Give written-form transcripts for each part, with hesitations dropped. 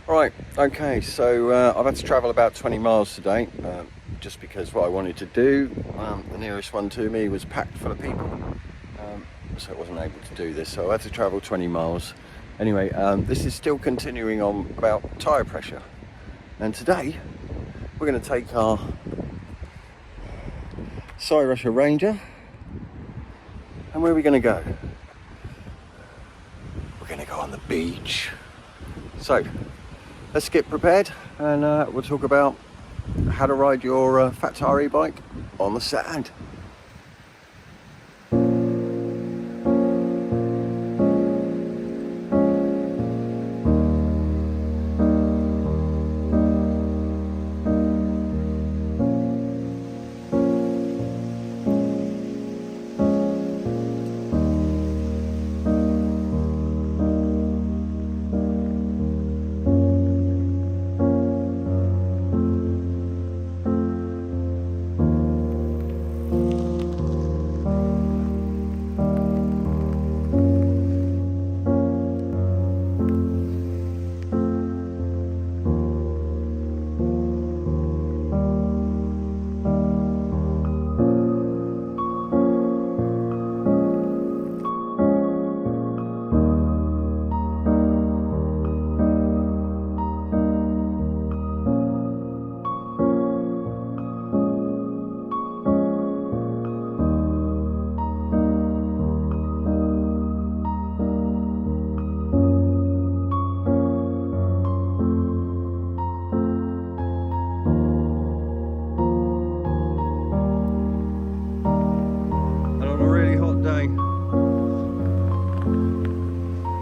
Right, okay, so I've had to travel about 20 miles today, just because what I wanted to do, the nearest one to me was packed full of people, so I wasn't able to do this, so I had to travel 20 miles. Anyway, this is still continuing on about tyre pressure, and today we're going to take our Cyrusher Ranger, and where are we going to go? We're going to go on the beach. So, let's get prepared and we'll talk about how to ride your fat tyre e-bike on the sand.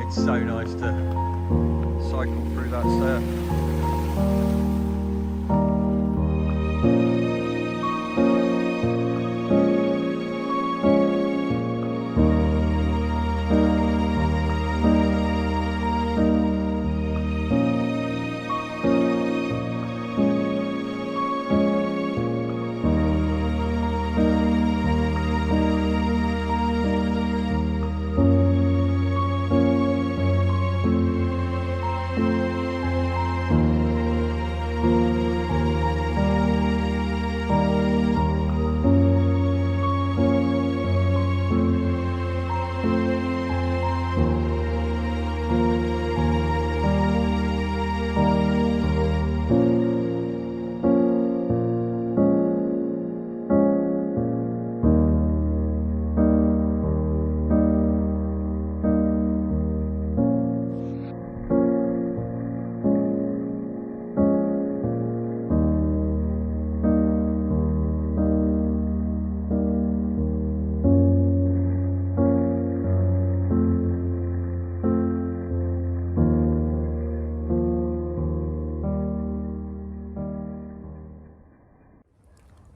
It's so nice to cycle through that surf.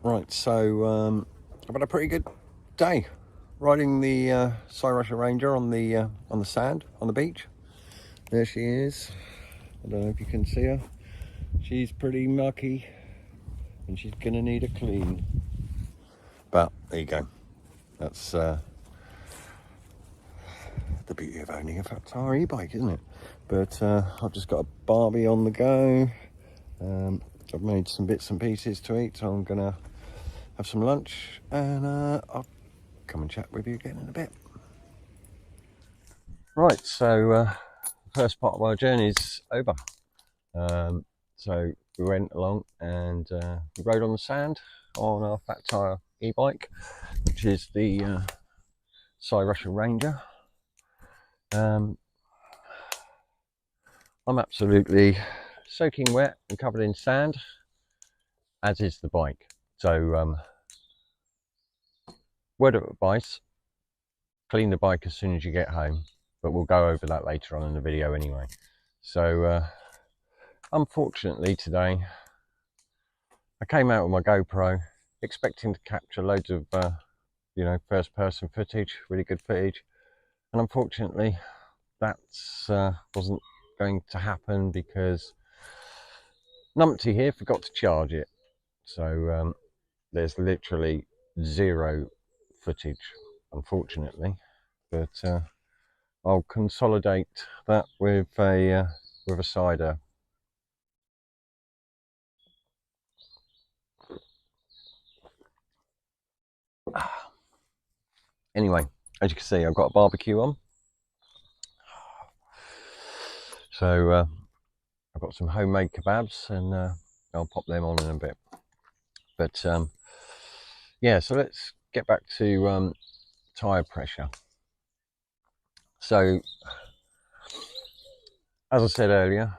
Right, so I've had a pretty good day riding the Cyrusher Ranger on the sand on the beach. There she is. I don't know if you can see her. She's pretty mucky, and she's gonna need a clean. But there you go. That's the beauty of owning a fat tyre e-bike, isn't it? But I've just got a Barbie on the go. I've made some bits and pieces to eat, so I'm gonna have some lunch, and I'll come and chat with you again in a bit. Right, so first part of our journey is over. So we went along and we rode on the sand on our fat tyre e-bike, which is the Cyrusher Ranger. I'm absolutely soaking wet and covered in sand, as is the bike. So word of advice, clean the bike as soon as you get home, but we'll go over that later on in the video anyway. So unfortunately today I came out with my GoPro expecting to capture loads of you know, first person footage, really good footage, and unfortunately that's wasn't going to happen because Numpty here forgot to charge it. So there's literally zero footage, unfortunately, but I'll consolidate that with a cider Anyway, as you can see, I've got a barbecue on. So I've got some homemade kebabs, and I'll pop them on in a bit. But yeah, so let's get back to tyre pressure. So as I said earlier,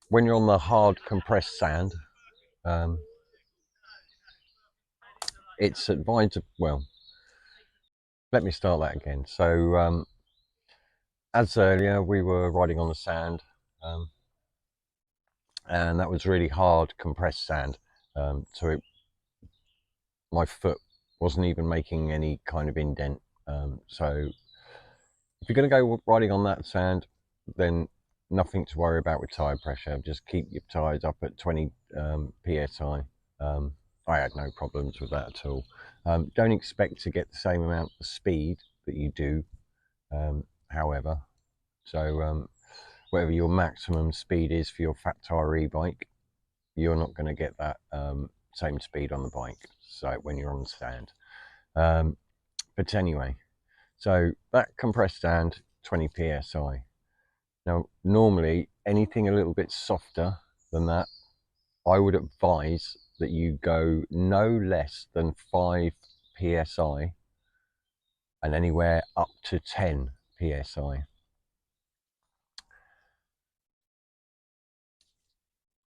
when you're on the hard compressed sand, it's advisable. Well, let me start that again. So as earlier, we were riding on the sand, and that was really hard compressed sand. My foot wasn't even making any kind of indent. So if you're going to go riding on that sand, then nothing to worry about with tyre pressure. Just keep your tyres up at 20 psi. I had no problems with that at all. Don't expect to get the same amount of speed that you do, however. So whatever your maximum speed is for your fat tyre e-bike, you're not going to get that same speed on the bike, so when you're on the sand. But anyway, so that compressed sand, 20 psi. Now, normally anything a little bit softer than that, I would advise that you go no less than 5 psi and anywhere up to 10 psi.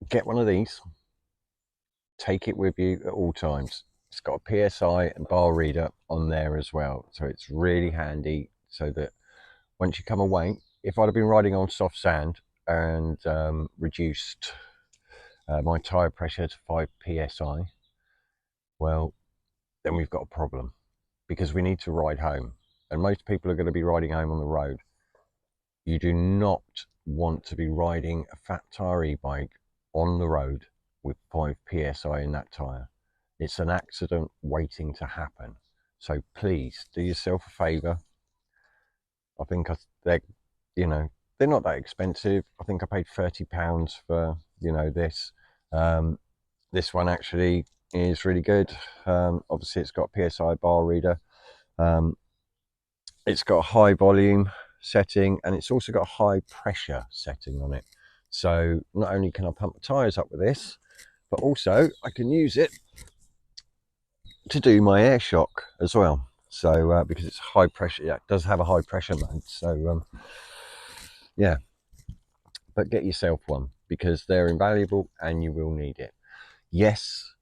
Get one of these, take it with you at all times. It's got a psi and bar reader on there as well, so it's really handy, so that once you come away, if I'd have been riding on soft sand and reduced my tyre pressure to 5 psi, well, then we've got a problem, because we need to ride home, and most people are going to be riding home on the road. You do not want to be riding a fat tyre e-bike on the road with 5 psi in that tyre. It's an accident waiting to happen. So please do yourself a favour. I think they're, they're not that expensive. I think I paid £30 for, this. This one actually is really good. Obviously it's got a PSI bar reader. It's got a high volume setting, and it's also got a high pressure setting on it. So not only can I pump the tyres up with this, but also I can use it to do my air shock as well. So because it's high pressure, yeah, it does have a high pressure mode. So yeah, but get yourself one, because they're invaluable and you will need it. Yes,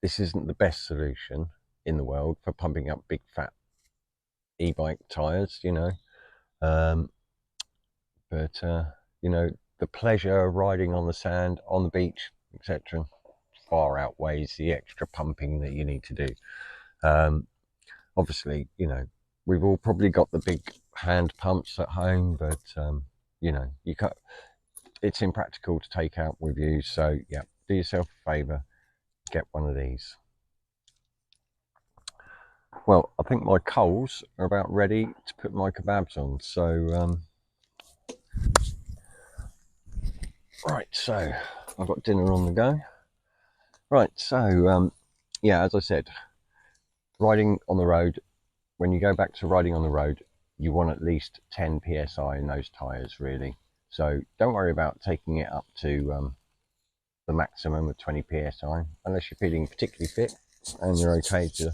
this isn't the best solution in the world for pumping up big fat e-bike tyres, but the pleasure of riding on the sand, on the beach, etc., far outweighs the extra pumping that you need to do. Obviously, we've all probably got the big hand pumps at home, but you can't, it's impractical to take out with you. So yeah, do yourself a favor, get one of these. Well, I think my coals are about ready to put my kebabs on. So right, so I've got dinner on the go. Right, so yeah, as I said, riding on the road, when you go back to riding on the road, you want at least 10 psi in those tyres, really. So don't worry about taking it up to the maximum of 20 psi, unless you're feeling particularly fit and you're okay to,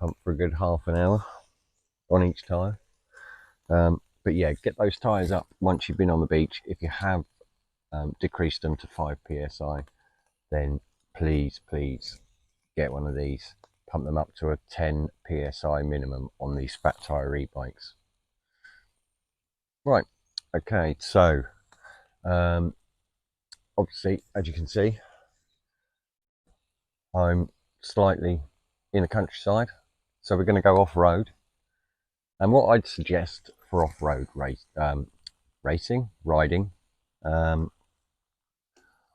pump for a good half an hour on each tyre. But yeah, get those tyres up once you've been on the beach. If you have decreased them to 5 psi, then please get one of these. Pump them up to a 10 psi minimum on these fat tyre e-bikes. Right, okay, so obviously, as you can see, I'm slightly in the countryside, so we're going to go off-road. And what I'd suggest for off-road riding,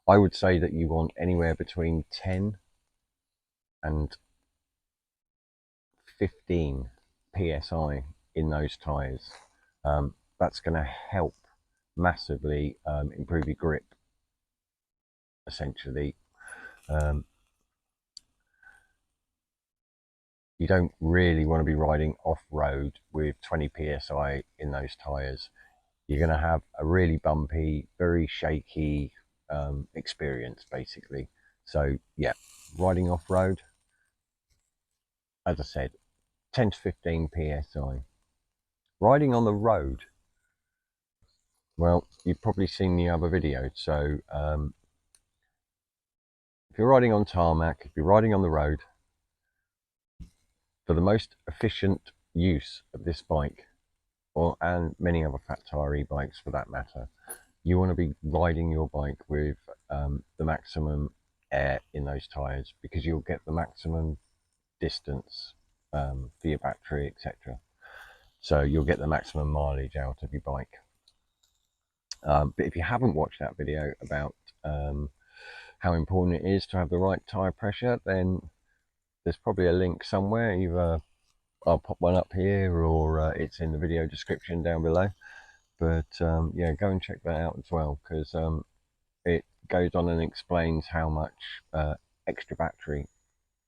I would say that you want anywhere between 10 and 15 psi in those tyres. That's going to help massively improve your grip, essentially. you don't really want to be riding off-road with 20 psi in those tyres. You're going to have a really bumpy, very shaky experience basically. So yeah, riding off-road, as I said, 10 to 15 psi. Riding on the road, well, you've probably seen the other video. So if you're riding on tarmac, if you're riding on the road, for the most efficient use of this bike, and many other fat tire e-bikes for that matter, you want to be riding your bike with the maximum air in those tires, because you'll get the maximum distance for your battery, etc. So you'll get the maximum mileage out of your bike. But if you haven't watched that video about how important it is to have the right tire pressure, then there's probably a link somewhere. Either I'll pop one up here, or it's in the video description down below. But yeah, go and check that out as well, because it goes on and explains how much extra battery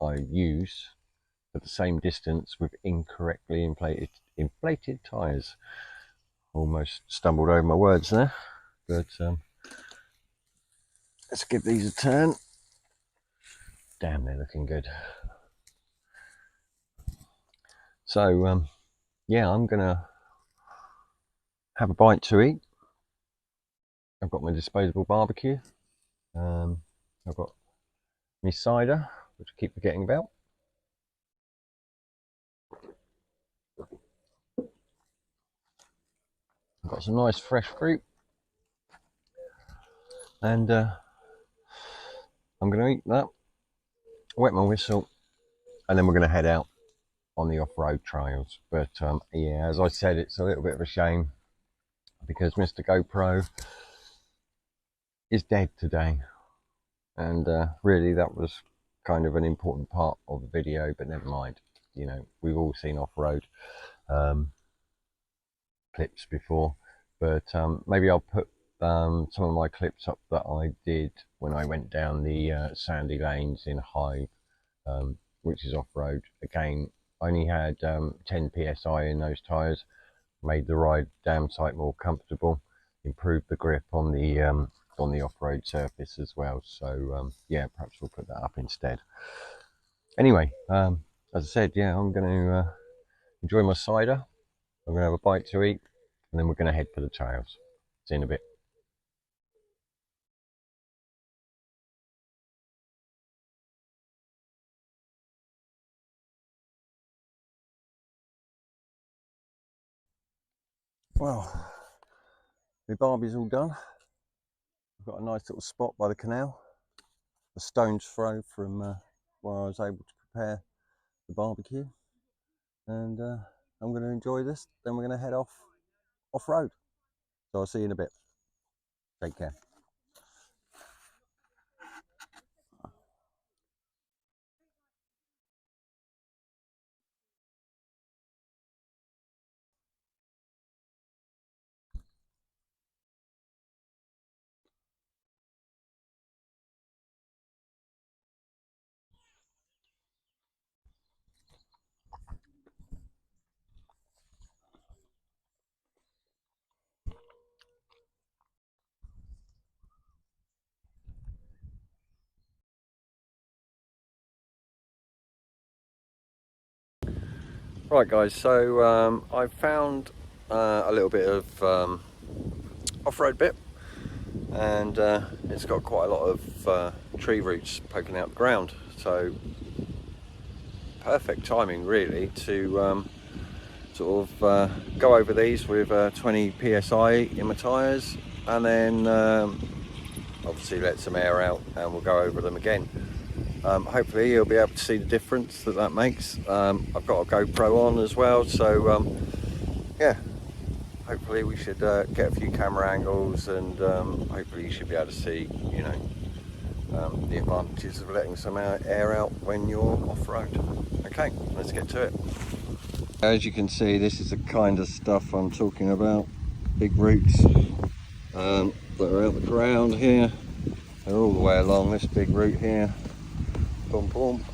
I use for the same distance with incorrectly inflated tires. Almost stumbled over my words there, but let's give these a turn. Damn, they're looking good. So yeah, I'm gonna have a bite to eat. I've got my disposable barbecue. I've got my cider, which I keep forgetting about. I've got some nice fresh fruit, and I'm going to eat that, wet my whistle, and then we're going to head out on the off-road trails. But yeah, as I said, it's a little bit of a shame because Mr. GoPro is dead today, and really that was kind of an important part of the video, but never mind. You know, we've all seen off-road clips before, but maybe I'll put some of my clips up that I did when I went down the sandy lanes in Hive, which is off-road. Again, I only had 10 psi in those tyres, made the ride damn sight more comfortable, improved the grip on the off-road surface as well. So yeah, perhaps we'll put that up instead. Anyway, as I said, yeah, I'm going to enjoy my cider. I'm going to have a bite to eat, and then we're going to head for the trails. See you in a bit. Well, my barbie's all done. I've got a nice little spot by the canal, a stone's throw from where I was able to prepare the barbecue, and I'm going to enjoy this. Then we're going to head off-road. So I'll see you in a bit. Take care. Right guys, so I found a little bit of off-road bit, and it's got quite a lot of tree roots poking out the ground, so perfect timing really to sort of go over these with 20 psi in my tyres, and then obviously let some air out and we'll go over them again. Hopefully you'll be able to see the difference that makes. I've got a GoPro on as well, so yeah, hopefully we should get a few camera angles, and hopefully you should be able to see, you know, the advantages of letting some air out when you're off-road. Okay, let's get to it. As you can see, this is the kind of stuff I'm talking about. Big roots that are out the ground here. They're all the way along this big root here. Boom, boom.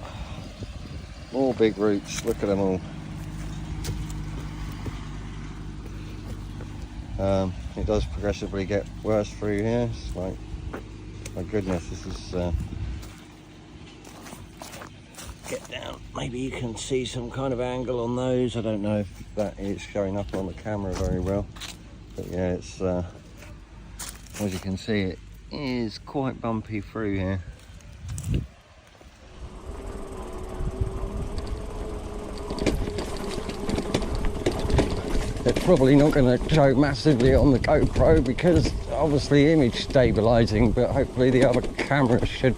More big roots, look at them all. It does progressively get worse through here. It's like, my goodness, this is get down. Maybe you can see some kind of angle on those. I don't know if that is showing up on the camera very well, but yeah, it's as you can see, it is quite bumpy through here. It's probably not going to show massively on the GoPro because obviously image stabilizing, but hopefully the other camera should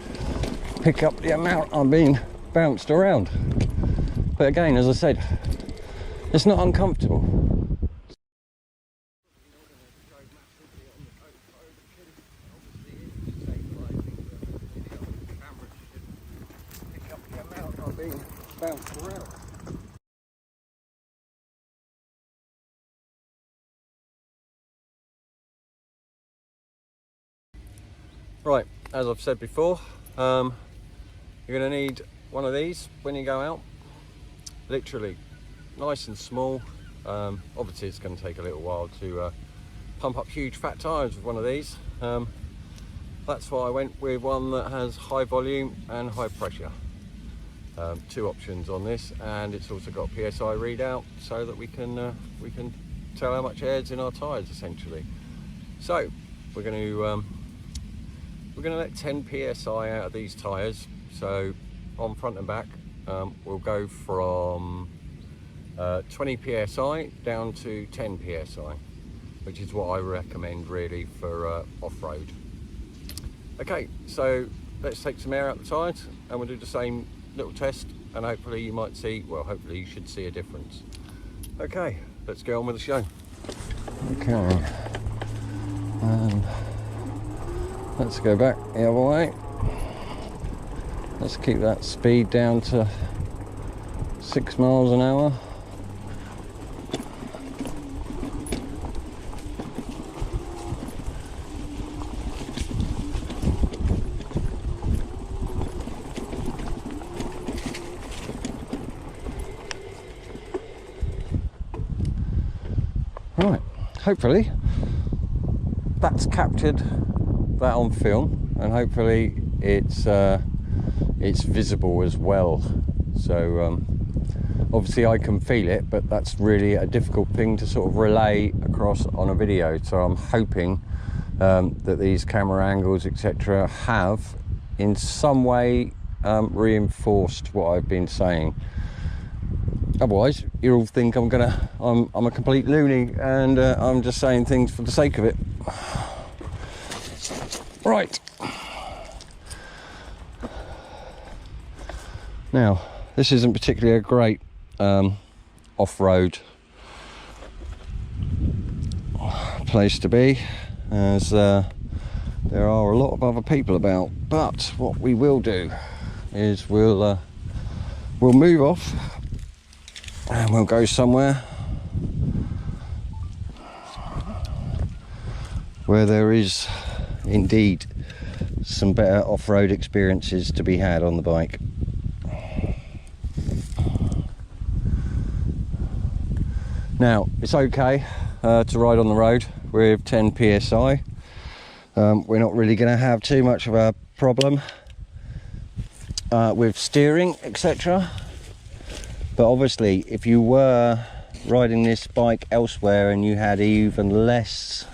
pick up the amount I'm being bounced around. But again, as I said, it's not uncomfortable. Right, as I've said before, you're going to need one of these when you go out. Literally nice and small. Obviously it's going to take a little while to pump up huge fat tyres with one of these. That's why I went with one that has high volume and high pressure. Two options on this, and it's also got a PSI readout so that we can tell how much air's in our tyres essentially. So we're going to let 10 PSI out of these tyres. So on front and back, we'll go from 20 PSI down to 10 PSI, which is what I recommend really for off-road. Okay, so let's take some air out the tyres and we'll do the same little test, and hopefully you might see, well, hopefully you should see a difference. Okay, let's get on with the show. Okay, let's go back the other way. Let's keep that speed down to 6 miles an hour. Right, hopefully that's captured that on film, and hopefully it's visible as well. So obviously I can feel it, but that's really a difficult thing to sort of relay across on a video. So I'm hoping that these camera angles etc have in some way reinforced what I've been saying. Otherwise you all think I'm a complete loony and I'm just saying things for the sake of it. Right, now this isn't particularly a great off-road place to be, as there are a lot of other people about. But what we will do is we'll move off and we'll go somewhere where there is indeed some better off-road experiences to be had on the bike. Now it's okay to ride on the road with 10 PSI. We're not really going to have too much of a problem with steering etc, but obviously if you were riding this bike elsewhere and you had even less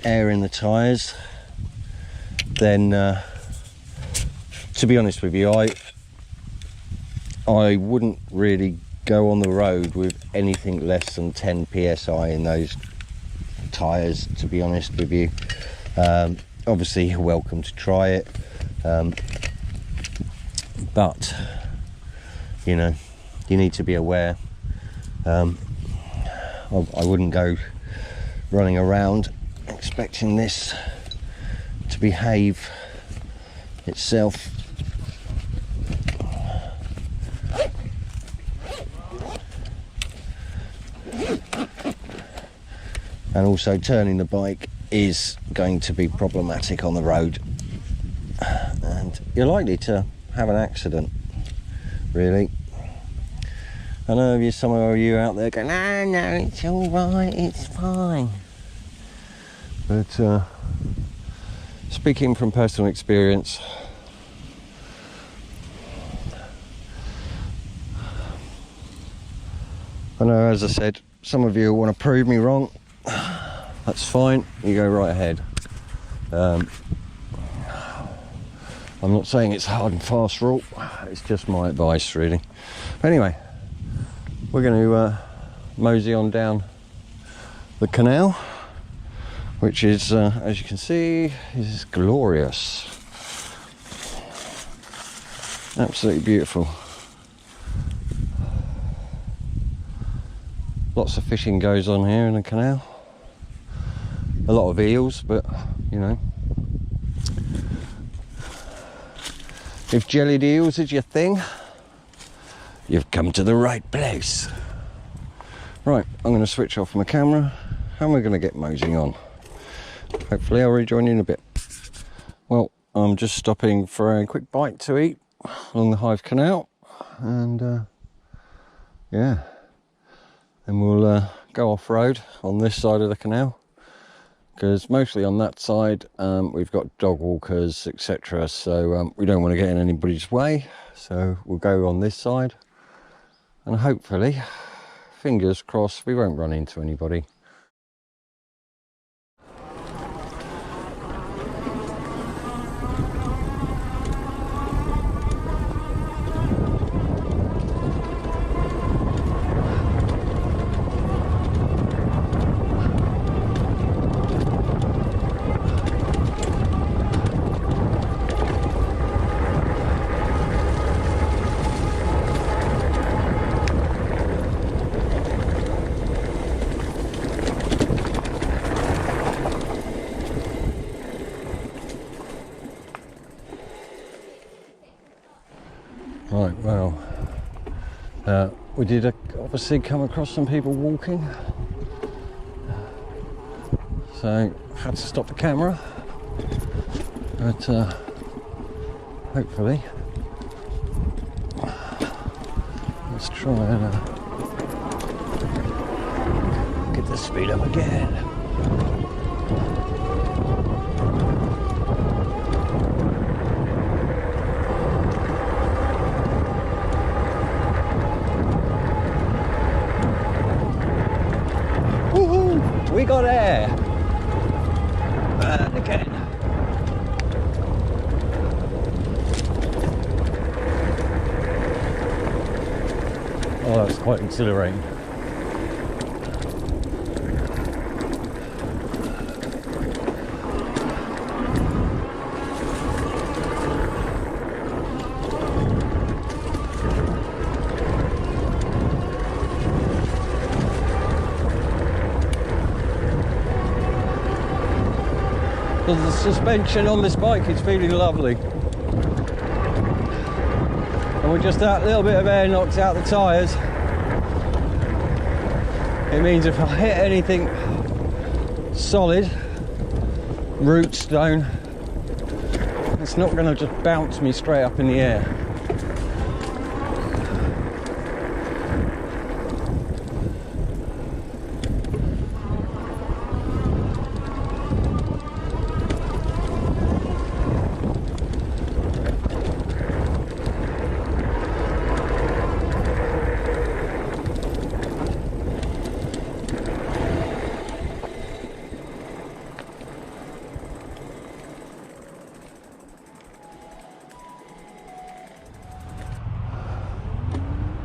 air in the tyres, then to be honest with you, I wouldn't really go on the road with anything less than 10 PSI in those tyres, to be honest with you. Obviously you're welcome to try it, but you know, you need to be aware. I wouldn't go running around expecting this to behave itself. And also turning the bike is going to be problematic on the road, and you're likely to have an accident, really. I know some of you out there going, no, it's all right, it's fine. But speaking from personal experience, I know, as I said, some of you want to prove me wrong. That's fine, you go right ahead. I'm not saying it's a hard and fast rule, it's just my advice, really. Anyway, we're going to mosey on down the canal, which is, as you can see, is glorious. Absolutely beautiful. Lots of fishing goes on here in the canal. A lot of eels, but you know, if jellied eels is your thing, you've come to the right place. Right, I'm going to switch off my camera and we're going to get moseying on. Hopefully I'll rejoin you in a bit. Well, I'm just stopping for a quick bite to eat along the Hive Canal, and yeah, and we'll go off-road on this side of the canal, because mostly on that side we've got dog walkers, etc., so we don't want to get in anybody's way, so we'll go on this side and hopefully, fingers crossed, we won't run into anybody. Right, well, we did obviously come across some people walking, so had to stop the camera, but hopefully let's try and get the speed up again. We got air, and again. Oh, that's quite exhilarating. The suspension on this bike is feeling lovely, and with just that little bit of air knocked out the tyres, it means if I hit anything solid, root, stone, it's not going to just bounce me straight up in the air.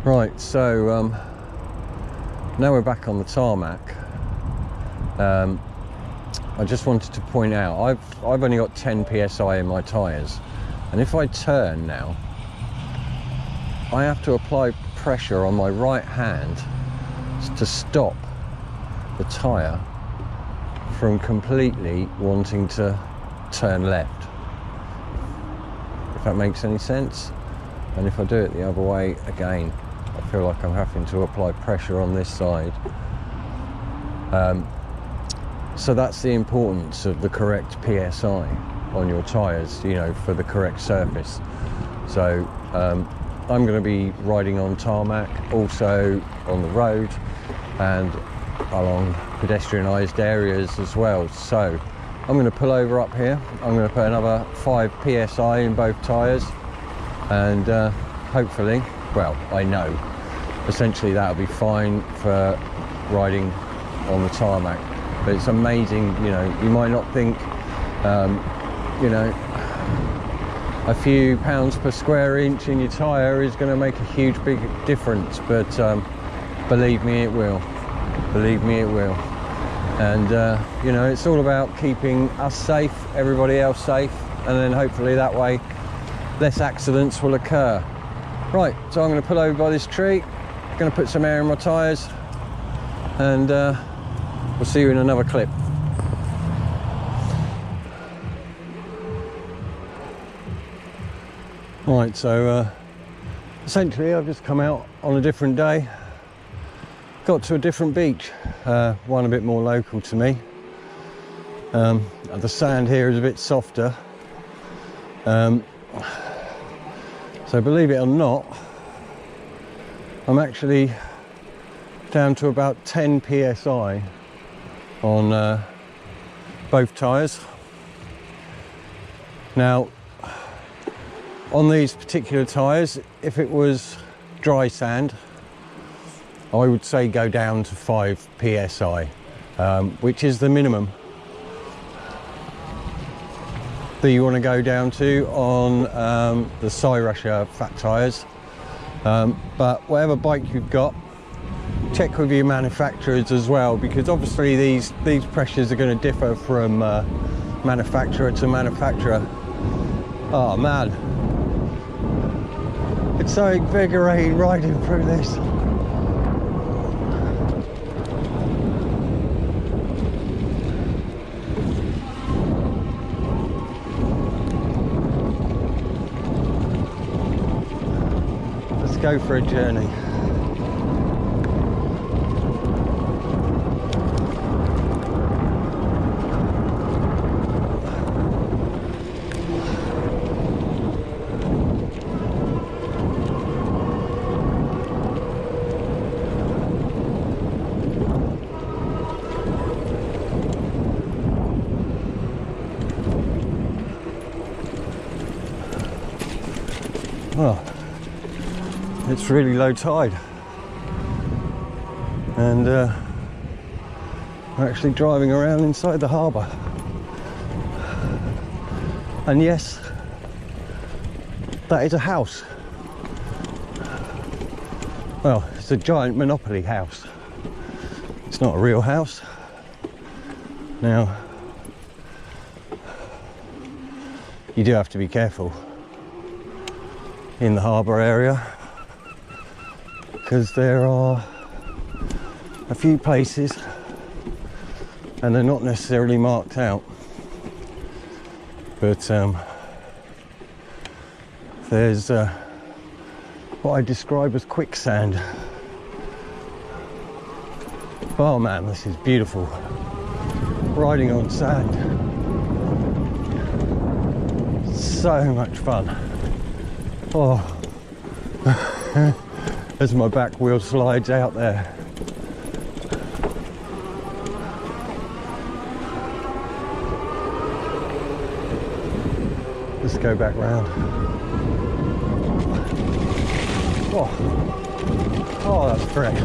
Right, so now we're back on the tarmac. I just wanted to point out, I've only got 10 psi in my tyres, and if I turn now, I have to apply pressure on my right hand to stop the tyre from completely wanting to turn left, if that makes any sense. And if I do it the other way, again, I feel like I'm having to apply pressure on this side. So that's the importance of the correct PSI. on your tyres, you know, for the correct surface. So I'm going to be riding on tarmac, also on the road and along pedestrianised areas as well. So I'm going to pull over up here. I'm going to put another 5 psi in both tyres, and hopefully, well, I know essentially that'll be fine for riding on the tarmac. But it's amazing, you know, you might not think you know, a few pounds per square inch in your tyre is going to make a huge big difference, but believe me it will, believe me it will. And you know, it's all about keeping us safe, everybody else safe, and then hopefully that way less accidents will occur. Right, so I'm going to pull over by this tree, going to put some air in my tyres, and we'll see you in another clip. Right, so essentially I've just come out on a different day, got to a different beach, one a bit more local to me. The sand here is a bit softer, so believe it or not, I'm actually down to about 10 psi on both tyres. Now, on these particular tyres, if it was dry sand, I would say go down to 5 psi, which is the minimum that you want to go down to on the cyrusher fat tyres. But whatever bike you've got, check with your manufacturers as well, because obviously these pressures are going to differ from manufacturer to manufacturer. Oh man, it's so invigorating riding through this. Let's go for a journey. Well, it's really low tide, and we're actually driving around inside the harbour. And yes, that is a house. Well, it's a giant Monopoly house. It's not a real house. Now, you do have to be careful in the harbour area, because there are a few places and they're not necessarily marked out, but there's what I describe as quicksand. Oh man, this is beautiful, riding on sand, so much fun. Oh, as my back wheel slides out there. Let's go back round. Oh, that's fresh.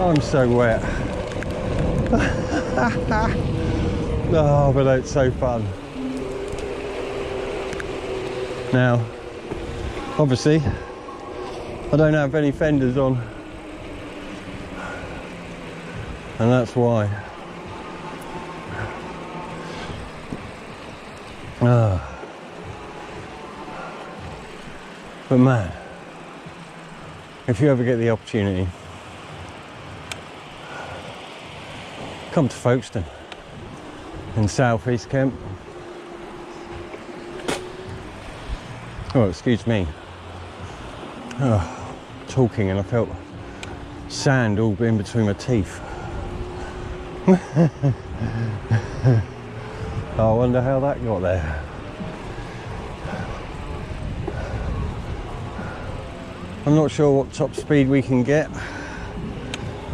I'm so wet. Oh, but it's so fun. Now, obviously, I don't have any fenders on, and that's why. But man, if you ever get the opportunity, come to Folkestone in South East Kent. Oh, excuse me. Oh, talking and I felt sand all in between my teeth. I wonder how that got there. I'm not sure what top speed we can get.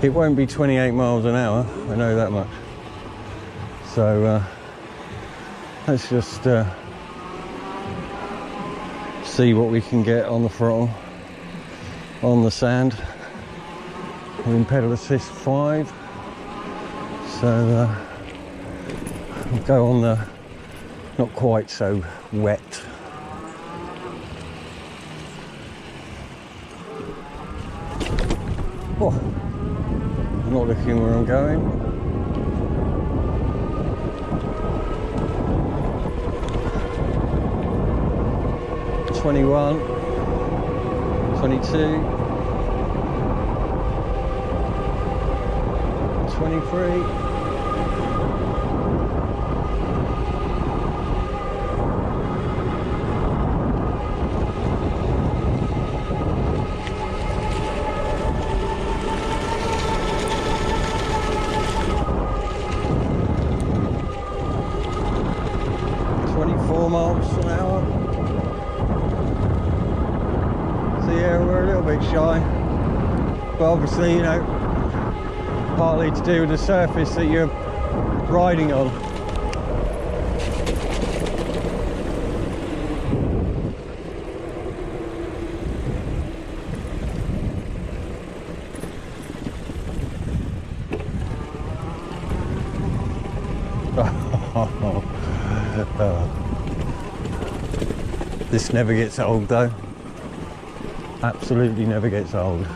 It won't be 28 miles an hour, I know that much. So let's just see what we can get on the throttle, on the sand. We're in pedal assist 5, so we'll go on the not quite so wet. Oh, I'm not looking where I'm going. $21, $22, $23. 24 miles an hour. So yeah, we're a little bit shy, but obviously, you know, partly to do with the surface that you're riding on. This never gets old though. Absolutely never gets old.